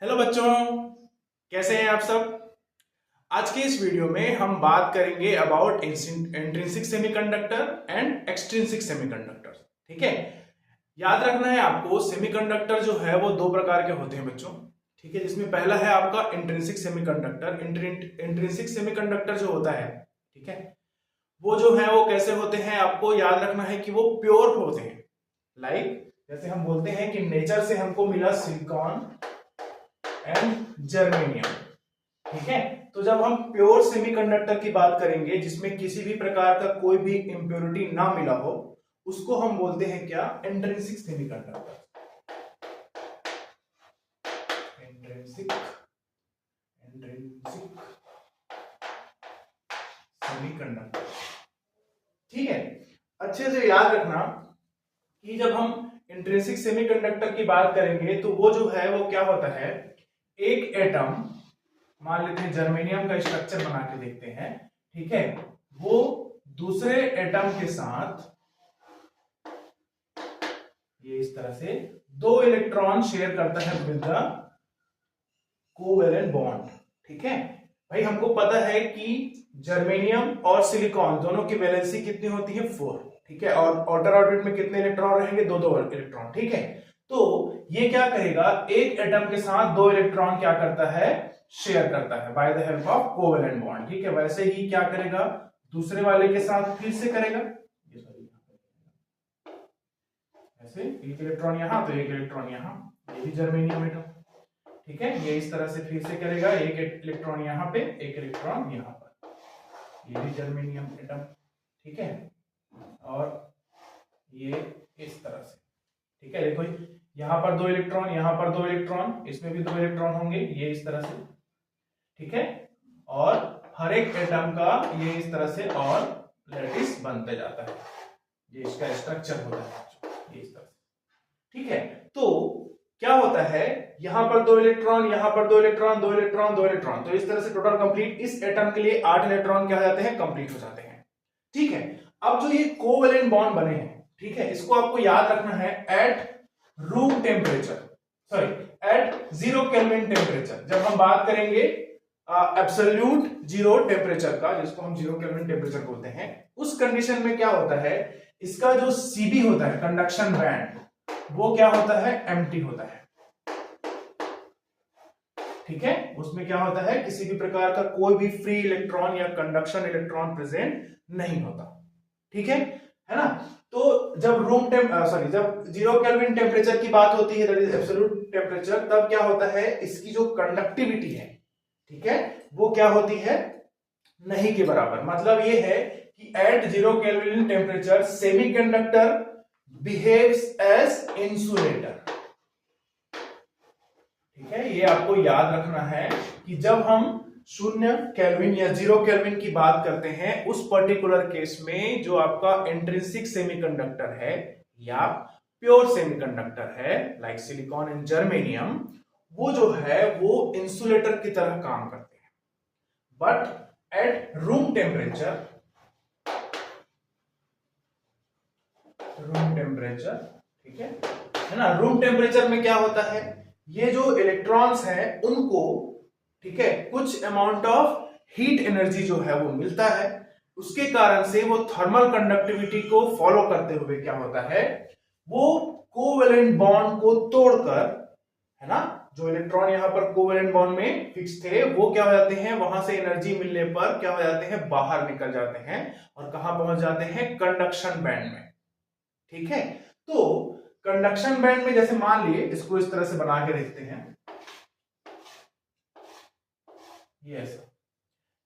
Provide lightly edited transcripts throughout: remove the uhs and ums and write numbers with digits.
Hello बच्चों, कैसे हैं आप सब। आज के इस वीडियो में हम बात करेंगे about intrinsic semiconductor and extrinsic semiconductor. ठीक है, याद रखना है आपको, सेमीकंडक्टर जो है वो दो प्रकार के होते हैं बच्चों। ठीक है, जिसमें पहला है आपका इंट्रिंसिक सेमीकंडक्टर। इंट्रिंसिक सेमीकंडक्टर जो होता है, ठीक है, वो जो है वो कैसे होते हैं, आपको याद रखना है कि वो प्योर होते हैं। जैसे हम बोलते हैं कि नेचर से हमको मिला सिलिकॉन एंड जर्मेनियम। ठीक है, तो जब हम प्योर सेमीकंडक्टर की बात करेंगे जिसमें किसी भी प्रकार का कोई भी इंप्योरिटी ना मिला हो, उसको हम बोलते हैं क्या, intrinsic semiconductor. Intrinsic intrinsic semiconductor. ठीक है, अच्छे से याद रखना कि जब हम इंट्रिंसिक सेमीकंडक्टर की बात करेंगे तो वो जो है वो क्या होता है, एक एटम, मान लेते हैं जर्मेनियम का स्ट्रक्चर बना के देखते हैं। ठीक है, वो दूसरे एटम के साथ ये इस तरह से दो इलेक्ट्रॉन शेयर करता है विद द कोवेलेंट बॉन्ड। ठीक है भाई, हमको पता है कि जर्मेनियम और सिलिकॉन दोनों की वैलेंसी कितनी होती है, 4। ठीक है, और आउटर ऑर्बिट में कितने इलेक्ट्रॉन रहेंगे, दो दो इलेक्ट्रॉन। ठीक है, तो ये क्या करेगा, एक एटम के साथ दो इलेक्ट्रॉन क्या करता है, शेयर करता है by the help of covalent bond. ठीक है, वैसे ही क्या करेगा, दूसरे वाले के साथ फिर से करेगा, ये सॉरी, ऐसे एक इलेक्ट्रॉन यहां तो एक इलेक्ट्रॉन यहां, ये भी जर्मेनियम एटम। ठीक है, ये इस तरह से फिर से करेगा, एक इलेक्ट्रॉन यहां पे एक इलेक्ट्रॉन यहां पर, ये भी जर्मेनियम एटम। ठीक है, और ये इस तरह से। ठीक है, देखो यहां पर दो इलेक्ट्रॉन, यहां पर दो इलेक्ट्रॉन, इसमें भी दो इलेक्ट्रॉन होंगे, ये इस तरह से। ठीक है, और हर एक एटम का ये इस तरह से और लैटिस बनते जाता है, ये इसका स्ट्रक्चर होता है, ये इस तरह से। ठीक है, तो क्या होता है, यहां पर दो इलेक्ट्रॉन, यहां पर दो इलेक्ट्रॉन, दो इलेक्ट्रॉन, दो इलेक्ट्रॉन, तो इस तरह से टोटल कंप्लीट इस एटम के लिए 8 इलेक्ट्रॉन क्या हो जाते हैं, कंप्लीट हो जाते हैं। ठीक है, अब जो ये कोवेलेंट बॉन्ड बने हैं, ठीक है, इसको आपको याद रखना है at room temperature, sorry at 0 kelvin temperature. जब हम बात करेंगे एब्सोल्यूट जीरो टेम्परेचर का, जिसको हम 0 केल्विन टेम्परेचर बोलते हैं, उस कंडीशन में क्या होता है, इसका जो सीबी होता है, कंडक्शन बैंड, वो क्या होता है, एम्प्टी होता है। ठीक है, उसमें क्या होता है, किसी भी प्रकार का कोई भी फ्री इलेक्ट्रॉन या कंडक्शन इलेक्ट्रॉन प्रेजेंट नहीं होता। ठीक है ना। तो जब जब 0 केल्विन टेम्परेचर की बात होती है, दैट इज एब्सोल्यूट टेम्परेचर, तब क्या होता है, इसकी जो कंडक्टिविटी है, ठीक है, वो क्या होती है, नहीं के बराबर। मतलब ये है कि at 0 kelvin temperature semiconductor behaves as insulator. ठीक है, ये आपको याद रखना है कि जब हम 0 केल्विन या 0 केल्विन की बात करते हैं, उस पर्टिकुलर केस में जो आपका इंट्रिंसिक सेमीकंडक्टर है या प्योर सेमीकंडक्टर है, लाइक सिलिकॉन एंड जर्मेनियम, वो जो है वो इंसुलेटर की तरह काम करते हैं। बट एट रूम टेम्परेचर, ठीक है ना, रूम टेम्परेचर में क्या होता है, ये जो इलेक्ट्रॉन्स हैं उनको, ठीक है, कुछ अमाउंट ऑफ हीट एनर्जी जो है वो मिलता है, उसके कारण से वो थर्मल कंडक्टिविटी को फॉलो करते हुए क्या होता है, वो कोवेलेंट बॉन्ड को तोड़कर, है ना, जो इलेक्ट्रॉन यहां पर कोवेलेंट बॉन्ड में फिक्स थे, वो क्या हो जाते हैं, वहां से एनर्जी मिलने पर क्या हो जाते हैं, बाहर निकल जाते हैं और कहां पहुंच जाते हैं, कंडक्शन बैंड में। ठीक है, तो कंडक्शन बैंड में जैसे मान लिए, इसको इस तरह से बना के देखते हैं, ये ऐसा।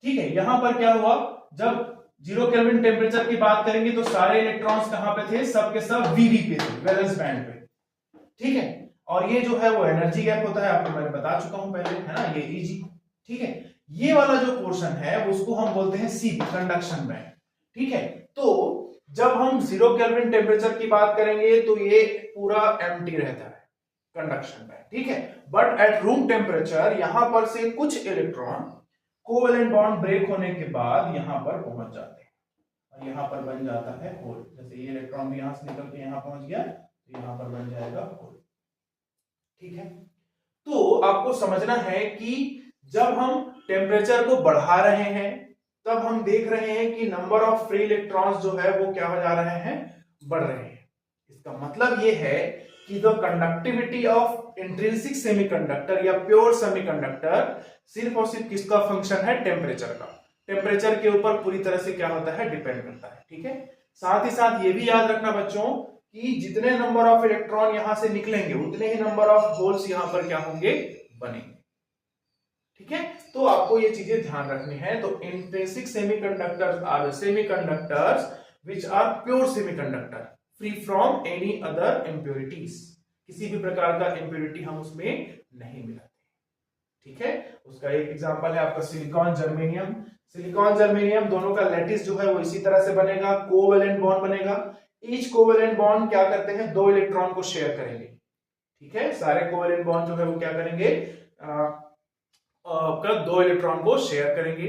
ठीक है, यहां पर क्या हुआ, जब 0 केल्विन टेम्परेचर की बात करेंगे तो सारे इलेक्ट्रॉन्स कहां पे थे, सब के सब वीवी पे थे, वैलेंस बैंड पे। ठीक है, और ये जो है वो एनर्जी गैप होता है, आपको मैंने बता चुका हूं पहले, है ना, ये Eg। ठीक है, ये वाला जो पोर्शन है उसको हम बोलते हैं सी, कंडक्शन बैंड। ठीक है, तो जब हम 0 केल्विन टेम्परेचर की बात करेंगे तो ये पूरा एम्प्टी रहता है, कंडक्शन बैंड। ठीक है, बट एट रूम टेम्परेचर यहां पर से कुछ इलेक्ट्रॉन कोवेलेंट बॉन्ड ब्रेक होने के बाद यहां पर पहुंच जाते हैं और यहां पर बन जाता है होल। जैसे ये इलेक्ट्रॉन भी यहां से निकल के यहां पहुंच गया, तो यहां पर बन जाएगा होल। ठीक है, तो आपको समझना है कि जब हम टेम्परेचर को बढ़ा रहे हैं तब हम देख रहे हैं कि नंबर ऑफ फ्री इलेक्ट्रॉन्स जो है वो क्या हो जा रहे हैं, बढ़ रहे हैं। इसका मतलब ये है कि the conductivity of intrinsic semiconductor या प्योर सेमीकंडक्टर सिर्फ और सिर्फ किसका फंक्शन है, टेम्परेचर का। टेम्परेचर के ऊपर पूरी तरह से क्या होता है, डिपेंड करता है। ठीक है, साथ ही साथ ये भी याद रखना बच्चों कि जितने नंबर ऑफ इलेक्ट्रॉन यहां से निकलेंगे उतने ही नंबर ऑफ होल्स यहां पर क्या होंगे, बनेंगे। ठीक है, तो आपको ये चीजें ध्यान रखनी है। तो intrinsic semiconductors are semiconductors which are pure semiconductor free from any other impurities. किसी भी प्रकार का इंप्योरिटी हम उसमें नहीं मिलाते। ठीक है, उसका एक एग्जांपल है आपका सिलिकॉन जर्मेनियम। सिलिकॉन जर्मेनियम दोनों का लैटिस जो है वो इसी तरह से बनेगा, कोवेलेंट बॉन्ड बनेगा। ईच कोवेलेंट बॉन्ड क्या करते हैं, 2 इलेक्ट्रॉन को शेयर करेंगे। ठीक है, सारे कोवेलेंट बॉन्ड जो है वो क्या करेंगे, आपका 2 इलेक्ट्रॉन को शेयर करेंगे।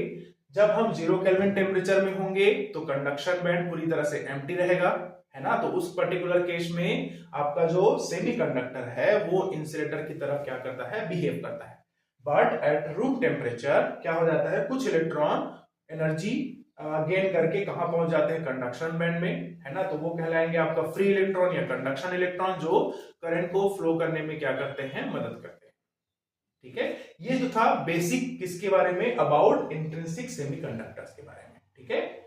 जब हम 0 केल्विन टेम्परेचर में होंगे तो कंडक्शन बैंड पूरी तरह से एम्प्टी रहेगा, है ना। तो उस पर्टिकुलर केस में आपका जो सेमीकंडक्टर है वो इंसुलेटर की तरफ क्या करता है, बिहेव करता है। बट एट रूम टेम्परेचर क्या हो जाता है, कुछ इलेक्ट्रॉन एनर्जी गेन करके कहां पहुंच जाते हैं, कंडक्शन बैंड में, है ना। तो वो कहलाएंगे आपका फ्री इलेक्ट्रॉन या कंडक्शन इलेक्ट्रॉन, जो करंट को फ्लो करने में क्या करते हैं, मदद करते हैं। ठीक है, ये जो था बेसिक किसके बारे में, अबाउट इंट्रिंसिक सेमीकंडक्टर्स के बारे में। ठीक है,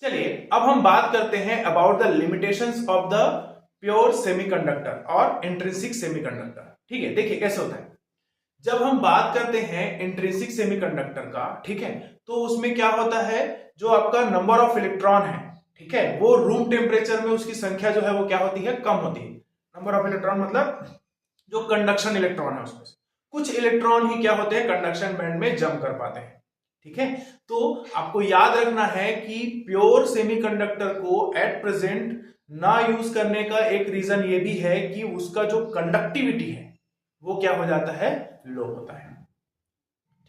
चलिए अब हम बात करते हैं about the limitations of the pure semiconductor और इंट्रिंसिक सेमीकंडक्टर। ठीक है, देखिए कैसे होता है। जब हम बात करते हैं इंट्रिंसिक सेमीकंडक्टर का, ठीक है, तो उसमें क्या होता है, जो आपका नंबर ऑफ इलेक्ट्रॉन है, ठीक है, वो रूम टेम्परेचर में उसकी संख्या जो है वो क्या होती है, कम होती है। नंबर ऑफ इलेक्ट्रॉन मतलब जो कंडक्शन इलेक्ट्रॉन है उसमें से कुछ इलेक्ट्रॉन ही क्या होते हैं, कंडक्शन बैंड में जम कर पाते हैं। ठीक है, तो आपको याद रखना है कि प्योर सेमीकंडक्टर को एट प्रेजेंट ना यूज करने का एक रीजन ये भी है कि उसका जो कंडक्टिविटी है वो क्या हो जाता है, लो होता है।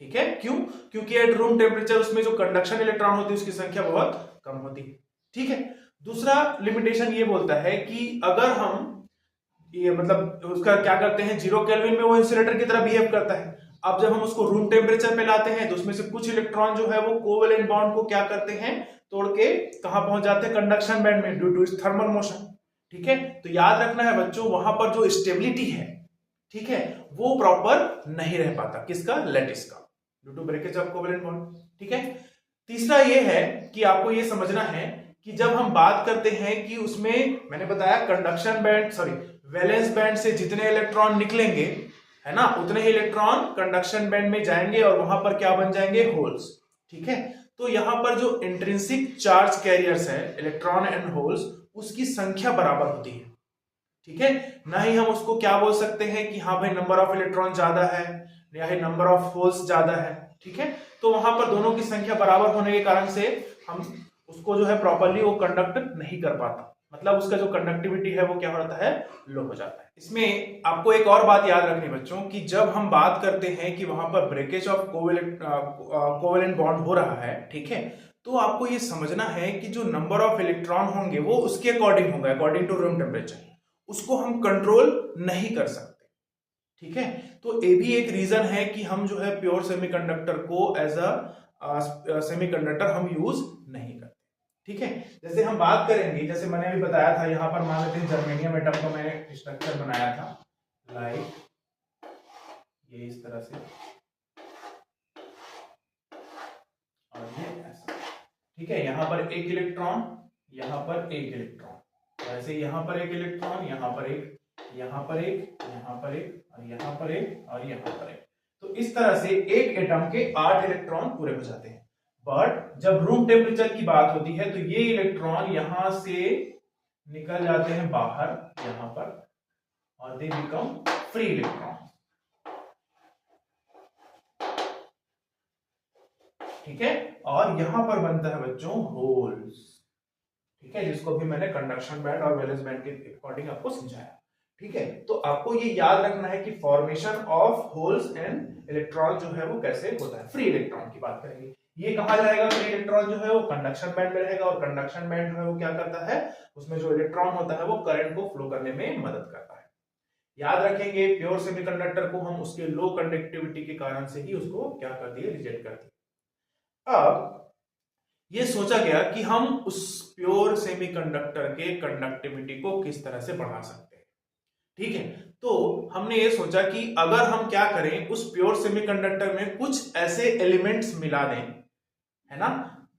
ठीक है, क्यों, क्योंकि एट रूम टेम्परेचर उसमें जो कंडक्शन इलेक्ट्रॉन होती है उसकी संख्या बहुत कम होती है। ठीक है, दूसरा लिमिटेशन ये बोलता है कि अगर हम ये मतलब उसका क्या करते हैं, 0 केल्विन में वो इंसुलेटर की तरह बिहेव करता है। अब जब हम उसको रूम टेम्परेचर पे लाते हैं तो उसमें से कुछ इलेक्ट्रॉन जो है वो कोवेलेंट बॉन्ड को क्या करते हैं, तोड़ के कहां पहुंच जाते हैं, कंडक्शन बैंड में, ड्यू टू थर्मल मोशन। ठीक है, तो याद रखना है बच्चों, वहां पर जो स्टेबिलिटी है, ठीक है, वो प्रॉपर नहीं रह पाता, किसका, लैटिस का, due to breakage of covalent bond. ठीक है, तीसरा ये है कि आपको ये समझना है कि जब हम बात करते हैं कि उसमें मैंने बताया conduction band sorry valence band से जितने इलेक्ट्रॉन निकलेंगे, है ना, उतने ही इलेक्ट्रॉन कंडक्शन बैंड में जाएंगे और वहां पर क्या बन जाएंगे, होल्स। ठीक है, तो यहां पर जो इंट्रिंसिक चार्ज कैरियर्स है, इलेक्ट्रॉन एंड होल्स, उसकी संख्या बराबर होती है। ठीक है, ना ही हम उसको क्या बोल सकते हैं कि हाँ भाई नंबर ऑफ इलेक्ट्रॉन ज्यादा है या नंबर ऑफ होल्स ज्यादा है। ठीक है, तो वहां पर दोनों की संख्या बराबर होने के कारण से हम उसको जो है प्रॉपरली वो कंडक्ट नहीं कर पाता, मतलब उसका जो कंडक्टिविटी है वो क्या हो जाता है, लो हो जाता है। इसमें आपको एक और बात याद रखनी बच्चों कि जब हम बात करते हैं कि वहां पर ब्रेकेज ऑफ कोवेलेंट बॉन्ड हो रहा है, ठीक है, तो आपको ये समझना है कि जो नंबर ऑफ इलेक्ट्रॉन होंगे वो उसके अकॉर्डिंग होगा, अकॉर्डिंग टू रूम टेम्परेचर, उसको हम कंट्रोल नहीं कर सकते। ठीक है, तो ये भी एक रीजन है कि हम जो है प्योर सेमीकंडक्टर को एज अ सेमीकंडक्टर हम यूज नहीं करते। ठीक है, जैसे हम बात करेंगे, जैसे मैंने अभी बताया था, यहां पर मान लेते हैं जर्मेनियम एटम का मैंने स्ट्रक्चर बनाया था, लाइक ये इस तरह से और ये ऐसा। ठीक है, यहां पर एक इलेक्ट्रॉन, यहां पर एक इलेक्ट्रॉन, वैसे यहां पर एक इलेक्ट्रॉन, यहां पर एक, यहां पर एक, यहां पर एक और यहां पर एक और यहां पर एक। तो इस तरह से एक एटम के 8 इलेक्ट्रॉन पूरे हो जाते हैं। बट जब रूम टेम्परेचर की बात होती है तो ये इलेक्ट्रॉन यहां से निकल जाते हैं बाहर यहां पर और दे बिकम फ्री इलेक्ट्रॉन। ठीक है, और यहां पर बनता है बच्चों होल्स। ठीक है, जिसको भी मैंने कंडक्शन बैंड और वैलेंस बैंड के अकॉर्डिंग आपको समझाया। ठीक है, तो आपको ये याद रखना है कि formation of holes and electron जो है वो कैसे होता है। फ्री इलेक्ट्रॉन की बात करेंगे, ये कहा जाएगा फ्री इलेक्ट्रॉन जो है वो कंडक्शन बैंड में रहेगा, और कंडक्शन बैंड जो है वो क्या करता है, उसमें जो इलेक्ट्रॉन होता है वो करंट को फ्लो करने में मदद करता है। याद रखेंगे प्योर सेमीकंडक्टर को हम उसके लो कंडक्टिविटी के कारण से ही उसको क्या कर दिए, रिजेक्ट कर दिए। अब ये सोचा गया कि हम उस प्योर सेमीकंडक्टर के कंडक्टिविटी को किस तरह से बढ़ा सकते हैं। ठीक है, तो हमने ये सोचा कि अगर हम क्या करें, उस प्योर सेमीकंडक्टर में कुछ ऐसे एलिमेंट्स मिला दें, है ना,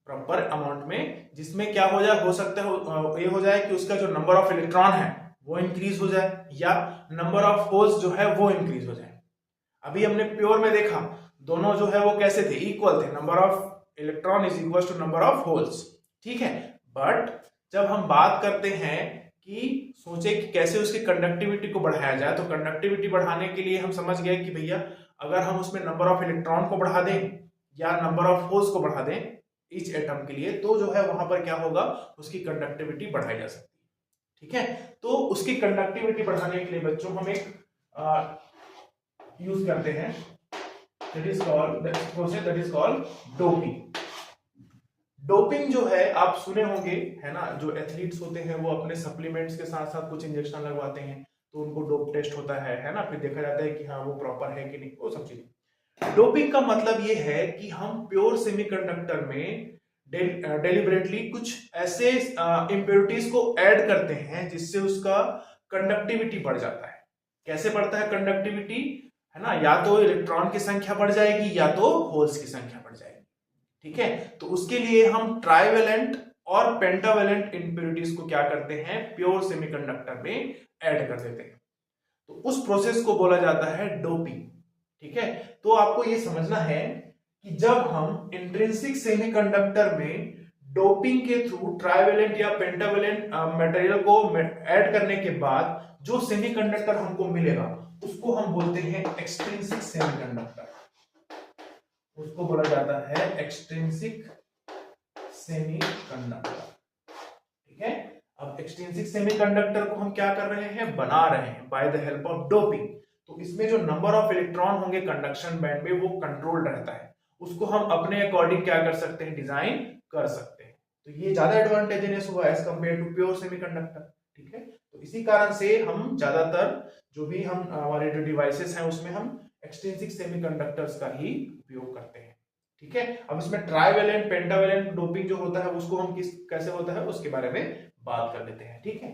प्रॉपर अमाउंट में, जिसमें क्या हो जाए, हो सकता है ये हो जाए कि उसका जो नंबर ऑफ इलेक्ट्रॉन है वो इंक्रीज हो जाए, या नंबर ऑफ होल्स जो है वो इंक्रीज हो जाए। अभी हमने प्योर में देखा दोनों जो है वो कैसे थे, इक्वल थे, number of electron is equal to number of holes. ठीक है, बट जब हम बात करते हैं कि सोचे कि कैसे उसकी कंडक्टिविटी को बढ़ाया जाए, तो कंडक्टिविटी बढ़ाने के लिए हम समझ गए कि भैया अगर हम उसमें नंबर ऑफ इलेक्ट्रॉन को बढ़ा दें या नंबर ऑफ होल्स को बढ़ा दें ईच एटम के लिए, तो जो है वहां पर क्या होगा, उसकी कंडक्टिविटी बढ़ाई जा सकती है। ठीक है, तो उसकी कंडक्टिविटी बढ़ाने के लिए बच्चों हम एक यूज करते हैं, that is called process that is called doping. Doping जो है आप सुने होंगे, है ना, जो एथलीट्स होते हैं वो अपने सप्लीमेंट्स के साथ साथ कुछ इंजेक्शन लगवाते हैं, तो उनको डोप टेस्ट होता है ना, फिर देखा जाता है कि हाँ वो प्रॉपर है कि नहीं, वो सब चीजें। डोपिंग का मतलब ये है कि हम प्योर सेमीकंडक्टर में डेलिबरेटली कुछ ऐसे इंप्योरिटीज को ऐड करते हैं जिससे उसका कंडक्टिविटी बढ़ जाता है। कैसे बढ़ता है कंडक्टिविटी, है ना, या तो इलेक्ट्रॉन की संख्या बढ़ जाएगी या तो होल्स की संख्या बढ़ जाएगी। ठीक है, तो उसके लिए हम ट्राइवेलेंट और पेंटावेलेंट इंप्योरिटीज को क्या करते हैं, प्योर सेमीकंडक्टर में ऐड कर देते हैं, तो उस प्रोसेस को बोला जाता है डोपिंग। ठीक है, तो आपको ये समझना है कि जब हम इंट्रिंसिक सेमीकंडक्टर में डोपिंग के थ्रू ट्राइवेलेंट या पेंटावेलेंट मटेरियल को ऐड करने के बाद जो सेमीकंडक्टर हमको मिलेगा उसको हम बोलते हैं एक्सट्रिंसिक सेमीकंडक्टर, उसको बोला जाता है एक्सट्रिंसिक सेमीकंडक्टर। ठीक है, अब एक्सट्रिंसिक सेमीकंडक्टर को हम क्या कर रहे हैं, बना रहे हैं by the help of doping. तो इसमें जो नंबर ऑफ इलेक्ट्रॉन होंगे कंडक्शन बैंड में वो कंट्रोल्ड रहता है, उसको हम अपने अकॉर्डिंग क्या कर सकते हैं, डिजाइन कर सकते हैं। तो ये ज्यादा एडवांटेजेस हुआ as compare to pure semiconductor. ठीक है, तो इसी कारण से हम ज्यादातर जो भी हम हमारे जो डिवाइसेस हैं उसमें हम एक्सट्रिंसिक सेमीकंडक्टर्स का ही उपयोग करते हैं। ठीक है, अब इसमें ट्राइवेलेंट पेंटावेलेंट डोपिंग जो होता है उसको हम किस कैसे होता है उसके बारे में बात कर लेते हैं। ठीक है,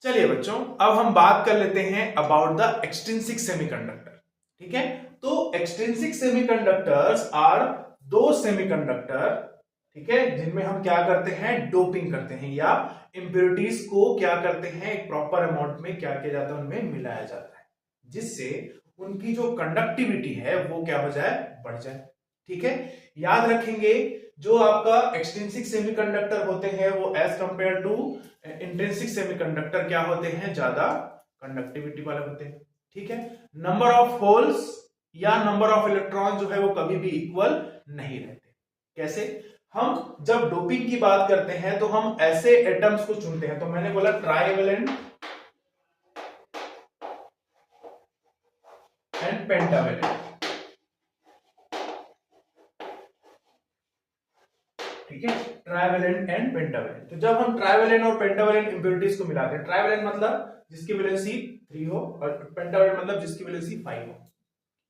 चलिए बच्चों, अब हम बात कर लेते हैं अबाउट द एक्सट्रिंसिक सेमीकंडक्टर। ठीक है, तो एक्सट्रिंसिक सेमीकंडक्टर्स आर दो सेमीकंडक्टर, ठीक है, जिनमें हम क्या करते हैं, डोपिंग करते हैं या इंप्योरिटीज को क्या करते हैं, एक प्रॉपर अमाउंट में क्या किया जाता है, उनमें मिलाया जाता है, जिससे उनकी जो कंडक्टिविटी है वो क्या हो जाए, बढ़ जाए। ठीक है, याद रखेंगे जो आपका एक्सट्रिंसिक सेमीकंडक्टर होते हैं वो as compare to intrinsic semiconductor क्या होते हैं, ज्यादा कंडक्टिविटी वाले होते हैं। ठीक है, नंबर ऑफ होल्स या नंबर ऑफ इलेक्ट्रॉन जो है वो कभी भी इक्वल नहीं रहते। कैसे, हम जब डोपिंग की बात करते हैं तो हम ऐसे एटम्स को चुनते हैं, तो मैंने बोला ट्राइवेलेंट एंड पेंटावेलेंट। ठीक है, ट्राइवेलेंट एंड पेंटावेलेंट। तो जब हम ट्राइवेलेंट और पेंटावेलेंट इंप्योरिटीज को मिलाते हैं, ट्राइवेलेंट मतलब जिसकी वैलेंसी 3 हो और पेंटावेलेंट मतलब जिसकी वैलेंसी 5 हो।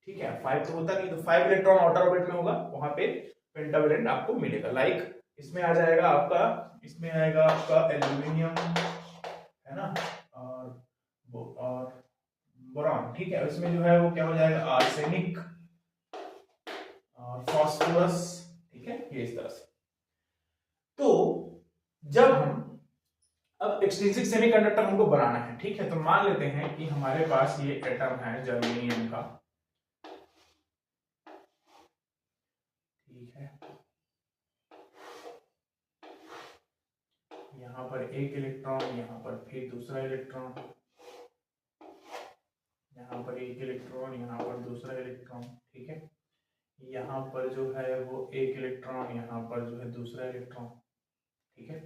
ठीक है, 5 तो होता नहीं, तो 5 इलेक्ट्रॉन आउटर ऑर्बिट में होगा, वहां पे पेंटावेलेंट आपको मिलेगा। लाइक इसमें आ जाएगा आपका, इसमें आएगा आपका एल्यूमिनियम, है ना, और बोरॉन। ठीक है, इसमें जो है वो क्या हो जाएगा, आर्सेनिक और फास्फोरस। ठीक है, ये इस तरह से। तो जब हम अब एक्सट्रिंसिक सेमीकंडक्टर हमको बनाना है, ठीक है, तो मान लेते हैं कि हमारे पास ये एटम है जर्मेनियम का। ठीक है, यहां पर एक इलेक्ट्रॉन, यहां पर फिर दूसरा इलेक्ट्रॉन, यहाँ पर एक इलेक्ट्रॉन, यहाँ पर दूसरा इलेक्ट्रॉन। ठीक है, यहाँ पर जो है वो एक इलेक्ट्रॉन, यहाँ पर जो है दूसरा इलेक्ट्रॉन। ठीक है,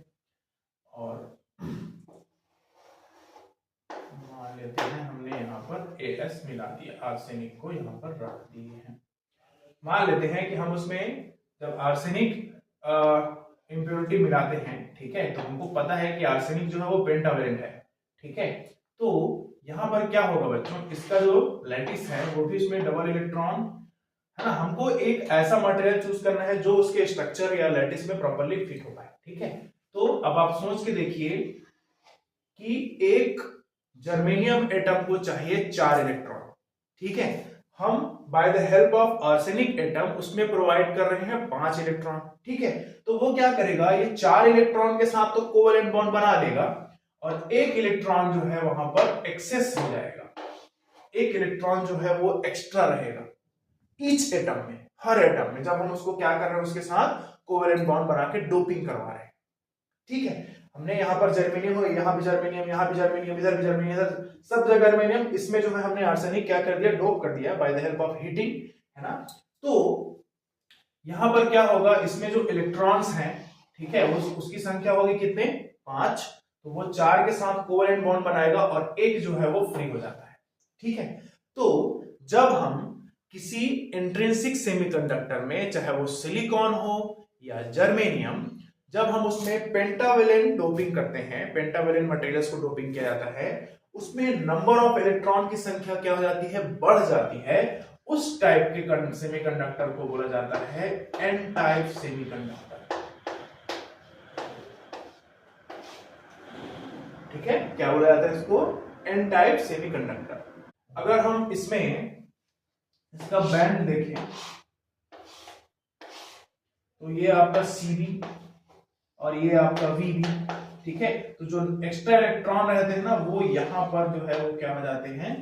और मान लेते हैं हमने यहाँ पर AS मिला दिया, आर्सेनिक को यहाँ पर रख दिए हैं। मान लेते हैं कि हम उसमें जब आर्सेनिक इंप्योरिटी मिलाते हैं, ठीक है, तो हमको पता है कि आर्सेनिक जो है वो पेंटावेलेंट है। ठीक है, तो यहां पर क्या होगा बच्चों, इसका जो लैटिस है वो भी इसमें डबल इलेक्ट्रॉन, है ना। हमको एक ऐसा मटेरियल चूज करना है जो उसके स्ट्रक्चर या लैटिस में प्रॉपर्ली फिट हो पाए। ठीक है, तो अब आप सोच के देखिए कि एक जर्मेनियम एटम को चाहिए 4 इलेक्ट्रॉन। ठीक है, हम by the help of arsenic atom उसमें प्रोवाइड कर रहे हैं 5 इलेक्ट्रॉन। ठीक है, तो वो क्या करेगा, ये 4 इलेक्ट्रॉन के साथ तो कोवेलेंट बॉन्ड बना देगा और एक इलेक्ट्रॉन जो है वहां पर एक्सेस हो जाएगा, एक इलेक्ट्रॉन जो है वो एक्स्ट्रा रहेगा ईच एटम में, हर एटम में, जब हम उसको क्या कर रहे हैं, उसके साथ कोवेलेंट बॉन्ड बना के डोपिंग करवा रहे हैं। ठीक है, हमने यहाँ पर जर्मेनियम हो, यहाँ भी जर्मेनियम, यहाँ भी जर्मेनियम, इधर भी जर्मेनियम, इधर सब जगह जर्मेनियम, इसमें जो है हमने आर्सेनिक क्या कर दिया, डोप कर दिया by the help of heating, है ना। तो यहां पर क्या होगा, इसमें जो इलेक्ट्रॉन्स हैं, ठीक है, उसकी संख्या होगी कितने, 5, तो वो 4 के साथ कोवेलेंट बॉन्ड बनाएगा और एक जो है वो फ्री हो जाता है। ठीक है, तो जब हम किसी इंट्रिंसिक सेमीकंडक्टर में, चाहे वो सिलिकॉन हो या जर्मेनियम, जब हम उसमें पेंटावेलेंट डोपिंग करते हैं, पेंटावेलेंट मटेरियल्स को डोपिंग किया जाता है, उसमें नंबर ऑफ इलेक्ट्रॉन की संख्या क्या हो जाती है, बढ़ जाती है। उस टाइप के सेमीकंडक्टर को बोला जाता है एन टाइप सेमीकंडक्टर। ठीक है, क्या बोला जाता है इसको, एन टाइप सेमीकंडक्टर। अगर हम इसमें इसका बैंड देखें तो ये आपका Cb और ये आपका Vb। ठीक है, तो जो एक्स्ट्रा इलेक्ट्रॉन रहते हैं ना, वो यहां पर जो है वो क्या हो जाते हैं,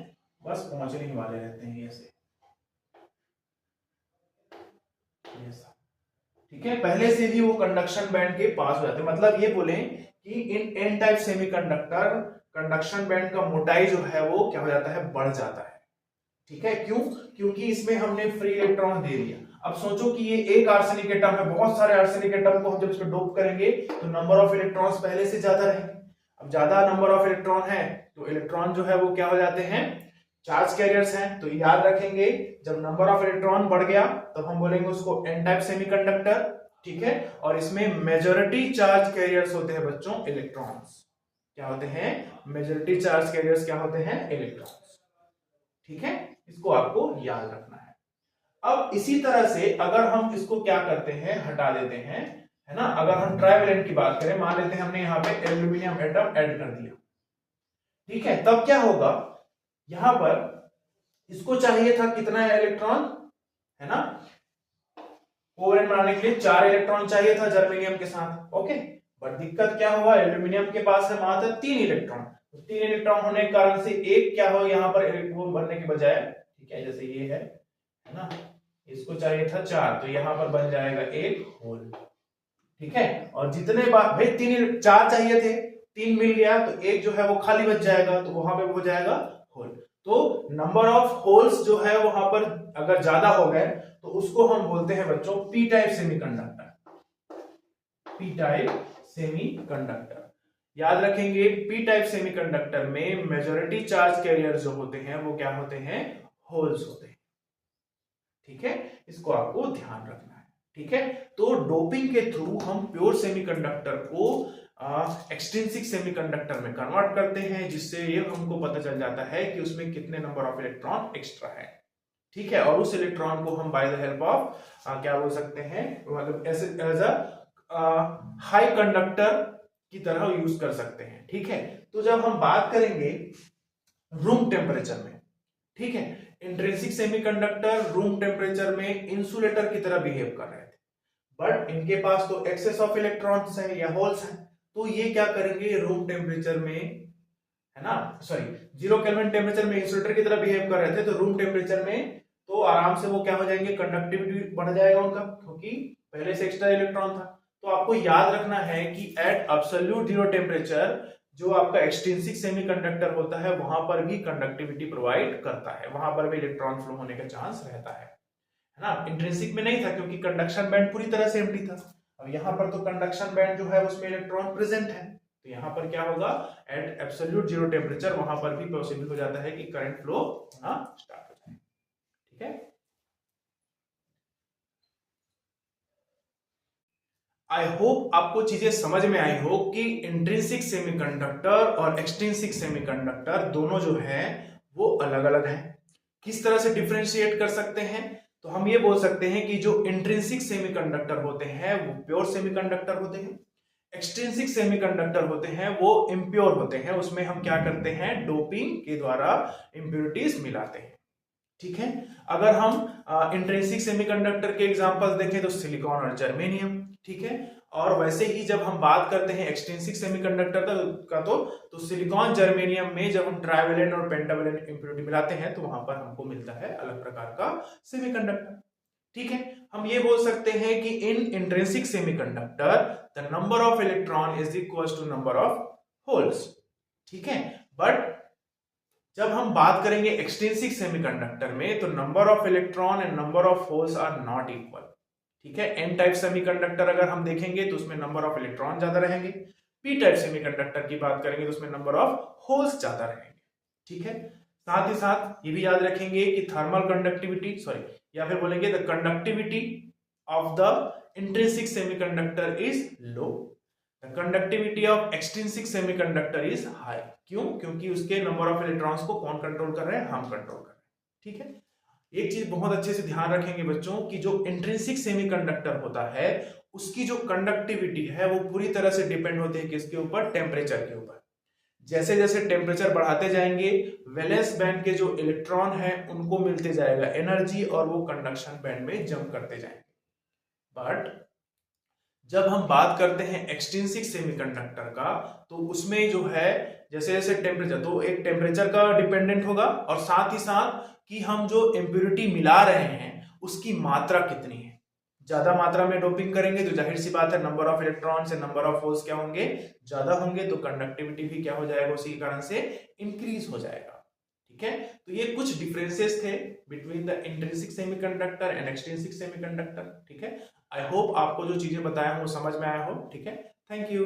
बस पहुंचने वाले रहते हैं ऐसे। ठीक है, पहले से ही वो कंडक्शन बैंड के पास हो जाते हैं। मतलब ये बोले कि in an type semiconductor conduction band का मोटाई जो है वो क्या हो जाता है, बढ़ जाता है। ठीक है, क्यों, क्योंकि इसमें हमने फ्री इलेक्ट्रॉन दे दिया। अब सोचो कि ये एक आर्सेनिक एटम है, बहुत सारे आर्सेनिक एटम को हम जब इसमें डोप करेंगे तो नंबर ऑफ इलेक्ट्रॉन्स पहले से ज्यादा रहेंगे। अब ज्यादा नंबर ऑफ इलेक्ट्रॉन है तो इलेक्ट्रॉन जो है वो क्या हो जाते हैं, चार्ज कैरियर्स हैं। तो याद रखेंगे, जब नंबर ऑफ इलेक्ट्रॉन बढ़ गया तब हम बोलेंगे उसको एन टाइप सेमीकंडक्टर। ठीक है, और इसमें मेजॉरिटी चार्ज कैरियर्स होते हैं बच्चों, इलेक्ट्रॉन्स। क्या होते हैं, मेजॉरिटी चार्ज कैरियर्स क्या होते हैं, इलेक्ट्रॉन्स। ठीक है, इसको आपको याद रखना है। अब इसी तरह से अगर हम इसको क्या करते हैं, हटा देते हैं, है ना। अगर हम ट्राइवेलेंट की बात करें, मान लेते हैं हमने यहाँ पे एल्यूमिनियम एटम ऐड कर दिया, ठीक है, तब क्या होगा, यहां पर इसको चाहिए था कितना इलेक्ट्रॉन, है ना, कोवेलेंट बनाने के लिए 4 इलेक्ट्रॉन चाहिए था जर्मेनियम के साथ। ओके, बट दिक्कत क्या हुआ, एल्यूमिनियम के पास है मात्र 3 इलेक्ट्रॉन। तो 3 इलेक्ट्रॉन होने के कारण से एक क्या हो यहाँ पर इलेक्ट्रॉन बनने के बजाय, ठीक है, जैसे ये है ना, इसको चाहिए था 4, तो यहाँ पर बन जाएगा एक होल। ठीक है, और जितने बार भाई 4 चाहिए थे, 3 मिल गया, तो एक जो है वो खाली बच जाएगा, तो वहां पे हो जाएगा होल। तो नंबर ऑफ होल्स जो है वहां पर अगर ज्यादा हो गए तो उसको हम बोलते हैं बच्चों P type semiconductor. P type semiconductor, याद रखेंगे, पी टाइप सेमीकंडक्टर में मेजॉरिटी चार्ज कैरियर जो होते हैं वो क्या होते हैं, होल्स होते हैं। ठीक है, इसको आपको ध्यान रखना है। ठीक है, तो डोपिंग के थ्रू हम प्योर सेमीकंडक्टर को एक्सट्रिंसिक सेमीकंडक्टर में कन्वर्ट करते हैं, जिससे ये हमको पता चल जाता है कि उसमें कितने नंबर ऑफ इलेक्ट्रॉन एक्स्ट्रा है। ठीक है, और उस इलेक्ट्रॉन को हम बाय द हेल्प ऑफ क्या बोल सकते हैं, मतलब एज अ हाई कंडक्टर की तरह यूज कर सकते हैं। ठीक है, तो जब हम बात करेंगे रूम टेम्परेचर में, ठीक है, इंट्रिंसिक सेमीकंडक्टर रूम टेम्परेचर में इंसुलेटर की तरह बिहेव कर रहे थे, बट इनके पास तो एक्सेस ऑफ इलेक्ट्रॉन्स है या होल्स है, तो ये क्या करेंगे रूम टेम्परेचर में, है ना, सॉरी 0 केल्विन टेम्परेचर में इंसुलेटर की तरह बिहेव कर रहे थे, तो रूम टेम्परेचर में तो आराम से वो क्या हो जाएंगे, कंडक्टिविटी बढ़ जाएगा उनका, क्योंकि पहले से एक्स्ट्रा इलेक्ट्रॉन था। तो आपको याद रखना है कि एट एब्सोल्यूट 0 टेम्परेचर जो आपका एक्सट्रिंसिक सेमीकंडक्टर होता है वहां पर भी कंडक्टिविटी प्रोवाइड करता है, वहां पर भी इलेक्ट्रॉन फ्लो होने का चांस रहता है ना। इंट्रिंसिक में नहीं था क्योंकि कंडक्शन बैंड पूरी तरह से एम्प्टी था। अब यहाँ पर तो कंडक्शन बैंड जो है उसमें इलेक्ट्रॉन प्रेजेंट है, तो यहाँ पर क्या होगा, एट एब्सोल्यूट 0 टेम्परेचर वहां पर भी पॉसिबल हो जाता है कि करंट फ्लो होना स्टार्ट हो जाए। ठीक है, आई होप आपको चीजें समझ में आई हो कि इंट्रिंसिक सेमीकंडक्टर और एक्सट्रिंसिक सेमीकंडक्टर दोनों जो है वो अलग अलग हैं। किस तरह से डिफरेंशिएट कर सकते हैं, तो हम ये बोल सकते हैं कि जो इंट्रिंसिक सेमीकंडक्टर होते हैं वो प्योर सेमीकंडक्टर होते हैं, एक्सट्रिंसिक सेमीकंडक्टर होते हैं वो इम्प्योर होते हैं, उसमें हम क्या करते हैं, डोपिंग के द्वारा इंप्योरिटीज मिलाते हैं। ठीक है, अगर हम इंट्रिंसिक सेमीकंडक्टर के एग्जांपल्स देखें तो सिलिकॉन और जर्मेनियम। ठीक है, और वैसे ही जब हम बात करते हैं एक्सट्रिंसिक सेमीकंडक्टर का तो सिलिकॉन जर्मेनियम में जब हम ट्राइवेलेंट और पेंटावेलेंट इंप्योरिटी मिलाते हैं तो वहां पर हमको मिलता है अलग प्रकार का सेमीकंडक्टर। ठीक है, हम ये बोल सकते हैं कि in intrinsic semiconductor the number of electron is equal to number of holes. ठीक है, बट जब हम बात करेंगे एक्सट्रिंसिक सेमीकंडक्टर में तो number of electron and number of holes are not equal. ठीक है, एन टाइप सेमीकंडक्टर अगर हम देखेंगे तो उसमें नंबर ऑफ इलेक्ट्रॉन ज्यादा रहेंगे, पी टाइप सेमीकंडक्टर की बात करेंगे तो उसमें नंबर ऑफ होल्स ज्यादा रहेंगे। ठीक है, साथ ही साथ ये भी याद रखेंगे कि थर्मल कंडक्टिविटी सॉरी या फिर बोलेंगे the conductivity of the intrinsic semiconductor is low, the conductivity of extrinsic semiconductor is high. क्यों, क्योंकि उसके नंबर ऑफ इलेक्ट्रॉन्स को कौन कंट्रोल कर रहे हैं, हम कंट्रोल कर रहे हैं। ठीक है, एक चीज बहुत अच्छे से ध्यान रखेंगे बच्चों कि जो इंट्रिंसिक सेमीकंडक्टर होता है उसकी जो कंडक्टिविटी है वो पूरी तरह से डिपेंड होती है किसके ऊपर, टेम्परेचर के ऊपर। जैसे जैसे टेम्परेचर बढ़ाते जाएंगे वैलेंस बैंड के जो इलेक्ट्रॉन हैं उनको मिलते जाएगा एनर्जी और वो कंडक्शन बैंड में जंप करते जाएंगे। बट जब हम बात करते हैं एक्सट्रिंसिक सेमीकंडक्टर का तो उसमें जो है जैसे जैसे टेम्परेचर, तो एक टेम्परेचर का डिपेंडेंट होगा और साथ ही साथ कि हम जो इम्प्योरिटी मिला रहे हैं उसकी मात्रा कितनी है। ज्यादा मात्रा में डोपिंग करेंगे तो जाहिर सी बात है number of electrons and number of holes क्या होंगे, ज्यादा होंगे, तो कंडक्टिविटी भी क्या हो जाएगा, उसी के कारण से इंक्रीज हो जाएगा। ठीक है, तो ये कुछ डिफरेंसेस थे between the intrinsic semiconductor and extrinsic semiconductor. ठीक है, आई होप आपको जो चीजें बताया हूं वो समझ में आया हो। ठीक है, थैंक यू।